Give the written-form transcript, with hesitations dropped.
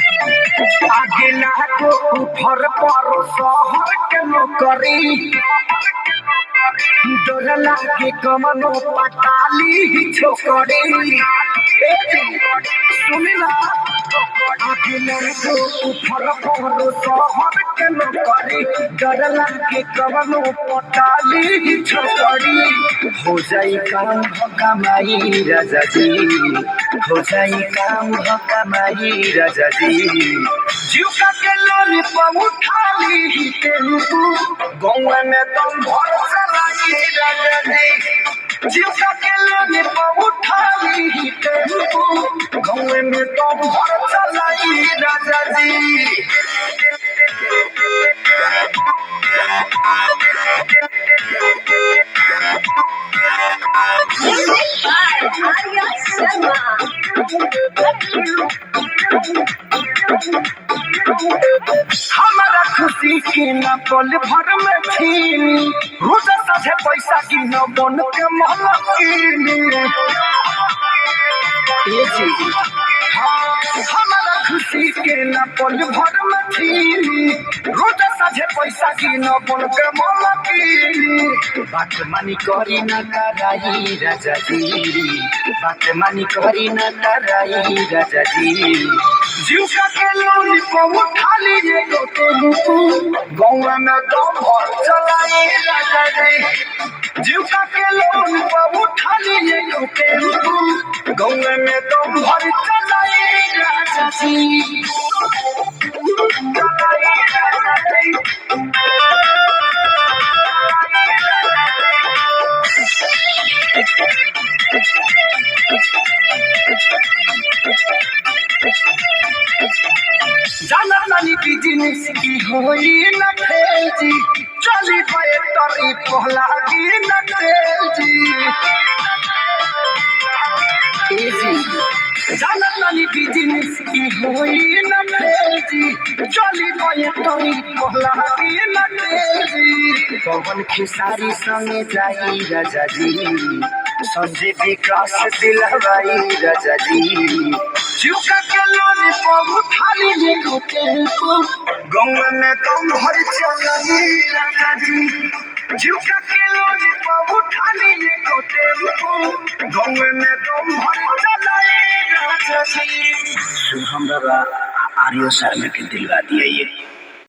आगे लागो घर पर शहर के नौकरी डर लागे कमनो पटाली छोकरी सुनी ना आगे लागो घर पर शहर के नौकरी डर लागे कमनो पटाली छोकरी हो जाई काम कमाई राजा जी हो जाई काम कमाई राजा जी जीवका के लोन पर उठा ली टेम्पू गौवा में दम भर चलाई राजा जी जीवका के लोन पर उठा ली टेम्पू गौवा में दम भर चलाई राजा जी हमारा खुशी की न पल भर में छीनी रोज साझे पैसा की न बन के महलकीनी हमारा खुशी के न पल भर में छीनी रोज साझे पैसा की न बन के महलकीनी बात मानी करी न कराई राजा जी बात मानी करी न कराई राजा जी जीवका के लोन पर उठा लीजिए तो टेम्पू गौवा में दम भर चलाई राजा जी जीवका के लोन पर उठा लीजिए तो टेम्पू गौवा में दम भर चलाई राजा जी चलाई राजा जी जाना नानी बिजनेस की होई न खेजी चली गए तरी पहला की न तेजी जाना नानी बिजनेस की होई न खेजी चली गए तरी पहला की न तेजी पवन खेसारी संगे जाई राजा जी संजय विकास दिलवाई राजा जी जीवका के लोन पर उठा लीजिए तो टेम्पू गौवा में दम भर चलाई राजा जी जीवका के लोन पर उठा लीजिए तो टेम्पू गौवा में दम भर चलाई राजा जी शुभम बाबा आर्यो शर्मा के दिलवा दिया ये